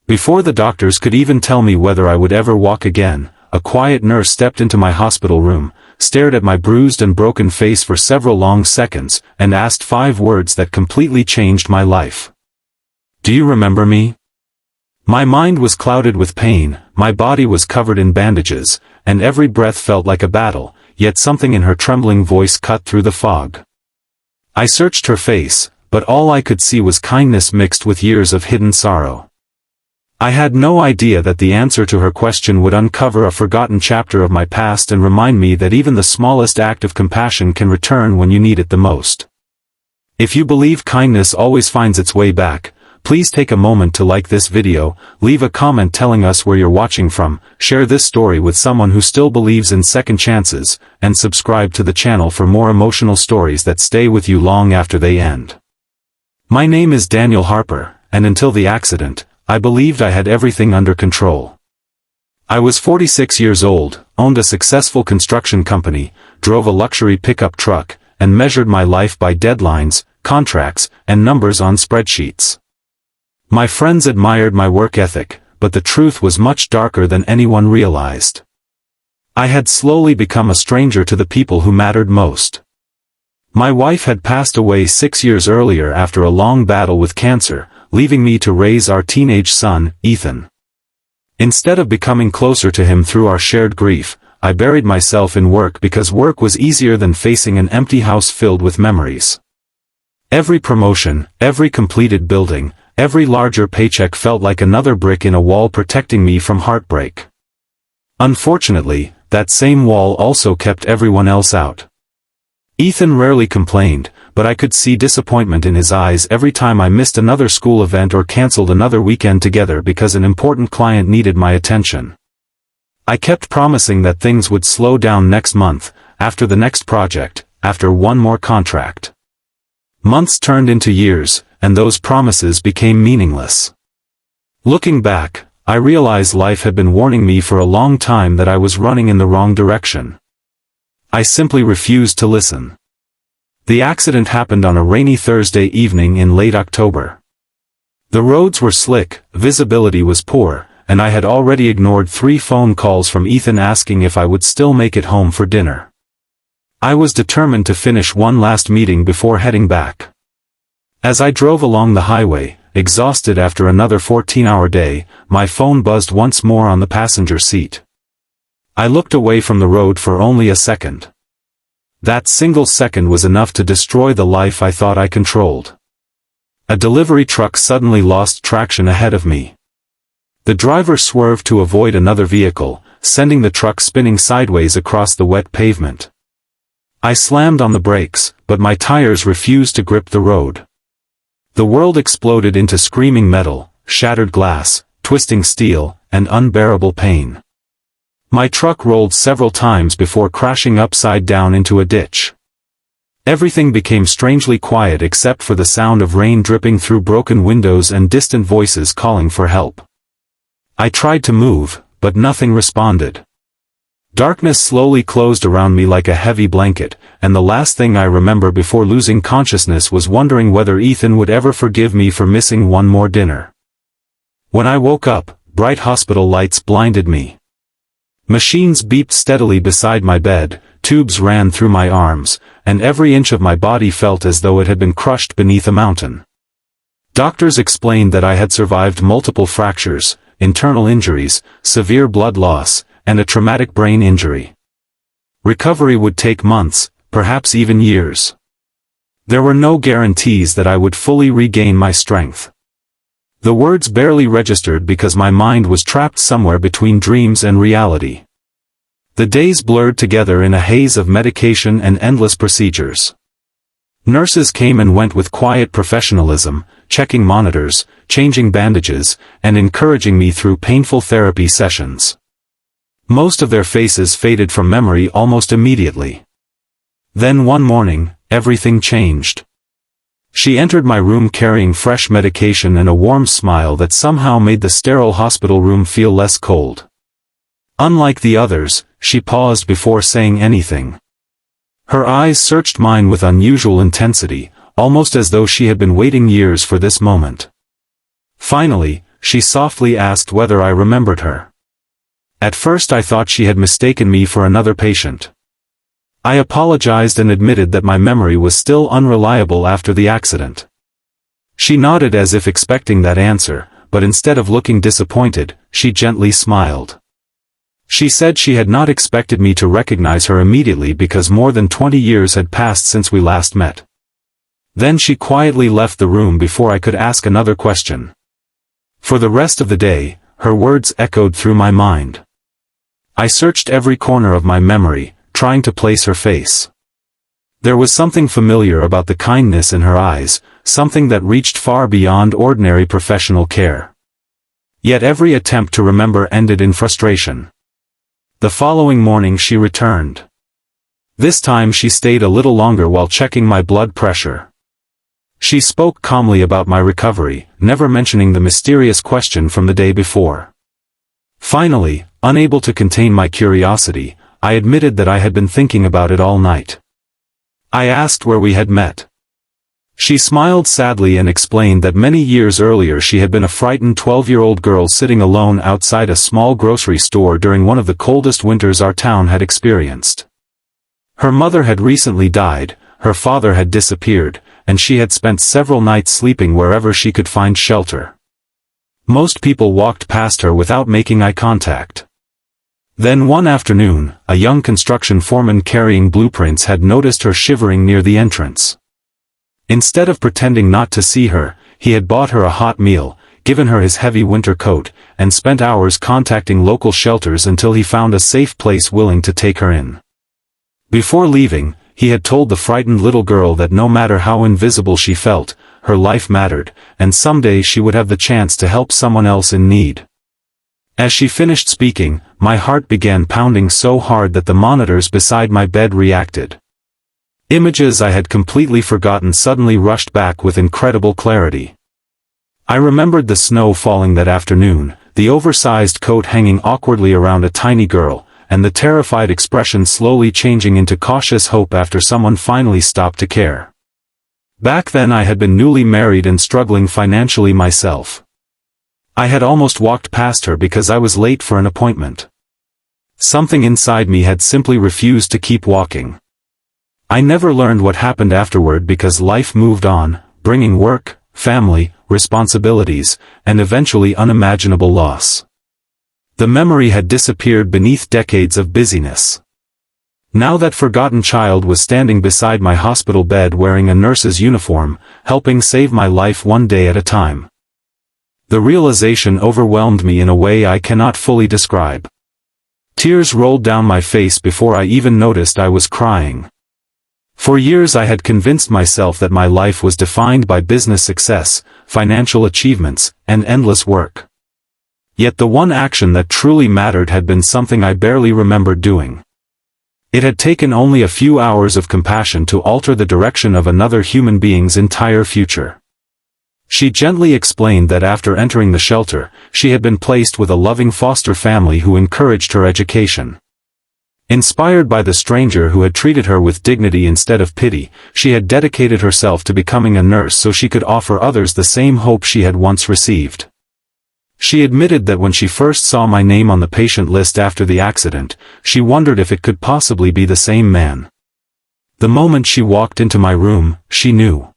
Before the doctors could even tell me whether I would ever walk again, a quiet nurse stepped into my hospital room, stared at my bruised and broken face for several long seconds, and asked 5 words that completely changed my life. "Do you remember me?" My mind was clouded with pain, my body was covered in bandages, and every breath felt like a battle, yet something in her trembling voice cut through the fog. I searched her face, but all I could see was kindness mixed with years of hidden sorrow. I had no idea that the answer to her question would uncover a forgotten chapter of my past and remind me that even the smallest act of compassion can return when you need it the most. If you believe kindness always finds its way back, please take a moment to like this video, leave a comment telling us where you're watching from, share this story with someone who still believes in second chances, and subscribe to the channel for more emotional stories that stay with you long after they end. My name is Daniel Harper, and until the accident, I believed I had everything under control. I was 46 years old, owned a successful construction company, drove a luxury pickup truck, and measured my life by deadlines, contracts, and numbers on spreadsheets. My friends admired my work ethic, but the truth was much darker than anyone realized. I had slowly become a stranger to the people who mattered most. My wife had passed away 6 years earlier after a long battle with cancer, leaving me to raise our teenage son, Ethan. Instead of becoming closer to him through our shared grief, I buried myself in work because work was easier than facing an empty house filled with memories. Every promotion, every completed building, every larger paycheck felt like another brick in a wall protecting me from heartbreak. Unfortunately, that same wall also kept everyone else out. Ethan rarely complained, but I could see disappointment in his eyes every time I missed another school event or canceled another weekend together because an important client needed my attention. I kept promising that things would slow down next month, after the next project, after one more contract. Months turned into years, and those promises became meaningless. Looking back, I realized life had been warning me for a long time that I was running in the wrong direction. I simply refused to listen. The accident happened on a rainy Thursday evening in late October. The roads were slick, visibility was poor, and I had already ignored 3 phone calls from Ethan asking if I would still make it home for dinner. I was determined to finish one last meeting before heading back. As I drove along the highway, exhausted after another 14-hour day, my phone buzzed once more on the passenger seat. I looked away from the road for only a second. That single second was enough to destroy the life I thought I controlled. A delivery truck suddenly lost traction ahead of me. The driver swerved to avoid another vehicle, sending the truck spinning sideways across the wet pavement. I slammed on the brakes, but my tires refused to grip the road. The world exploded into screaming metal, shattered glass, twisting steel, and unbearable pain. My truck rolled several times before crashing upside down into a ditch. Everything became strangely quiet except for the sound of rain dripping through broken windows and distant voices calling for help. I tried to move, but nothing responded. Darkness slowly closed around me like a heavy blanket, and the last thing I remember before losing consciousness was wondering whether Ethan would ever forgive me for missing one more dinner. When I woke up, bright hospital lights blinded me. Machines beeped steadily beside my bed, tubes ran through my arms, and every inch of my body felt as though it had been crushed beneath a mountain. Doctors explained that I had survived multiple fractures, internal injuries, severe blood loss, and a traumatic brain injury. Recovery would take months, perhaps even years. There were no guarantees that I would fully regain my strength. The words barely registered because my mind was trapped somewhere between dreams and reality. The days blurred together in a haze of medication and endless procedures. Nurses came and went with quiet professionalism, checking monitors, changing bandages, and encouraging me through painful therapy sessions. Most of their faces faded from memory almost immediately. Then one morning, everything changed. She entered my room carrying fresh medication and a warm smile that somehow made the sterile hospital room feel less cold. Unlike the others, she paused before saying anything. Her eyes searched mine with unusual intensity, almost as though she had been waiting years for this moment. Finally, she softly asked whether I remembered her. At first I thought she had mistaken me for another patient. I apologized and admitted that my memory was still unreliable after the accident. She nodded as if expecting that answer, but instead of looking disappointed, she gently smiled. She said she had not expected me to recognize her immediately because more than 20 years had passed since we last met. Then she quietly left the room before I could ask another question. For the rest of the day, her words echoed through my mind. I searched every corner of my memory, trying to place her face. There was something familiar about the kindness in her eyes, something that reached far beyond ordinary professional care. Yet every attempt to remember ended in frustration. The following morning she returned. This time she stayed a little longer while checking my blood pressure. She spoke calmly about my recovery, never mentioning the mysterious question from the day before. Finally, unable to contain my curiosity, I admitted that I had been thinking about it all night. I asked where we had met. She smiled sadly and explained that many years earlier she had been a frightened 12-year-old girl sitting alone outside a small grocery store during one of the coldest winters our town had experienced. Her mother had recently died, her father had disappeared, and she had spent several nights sleeping wherever she could find shelter. Most people walked past her without making eye contact. Then one afternoon, a young construction foreman carrying blueprints had noticed her shivering near the entrance. Instead of pretending not to see her, he had bought her a hot meal, given her his heavy winter coat, and spent hours contacting local shelters until he found a safe place willing to take her in. Before leaving, he had told the frightened little girl that no matter how invisible she felt, her life mattered, and someday she would have the chance to help someone else in need. As she finished speaking, my heart began pounding so hard that the monitors beside my bed reacted. Images I had completely forgotten suddenly rushed back with incredible clarity. I remembered the snow falling that afternoon, the oversized coat hanging awkwardly around a tiny girl, and the terrified expression slowly changing into cautious hope after someone finally stopped to care. Back then I had been newly married and struggling financially myself. I had almost walked past her because I was late for an appointment. Something inside me had simply refused to keep walking. I never learned what happened afterward because life moved on, bringing work, family, responsibilities, and eventually unimaginable loss. The memory had disappeared beneath decades of busyness. Now that forgotten child was standing beside my hospital bed wearing a nurse's uniform, helping save my life one day at a time. The realization overwhelmed me in a way I cannot fully describe. Tears rolled down my face before I even noticed I was crying. For years I had convinced myself that my life was defined by business success, financial achievements, and endless work. Yet the one action that truly mattered had been something I barely remembered doing. It had taken only a few hours of compassion to alter the direction of another human being's entire future. She gently explained that after entering the shelter, she had been placed with a loving foster family who encouraged her education. Inspired by the stranger who had treated her with dignity instead of pity, she had dedicated herself to becoming a nurse so she could offer others the same hope she had once received. She admitted that when she first saw my name on the patient list after the accident, she wondered if it could possibly be the same man. The moment she walked into my room, she knew.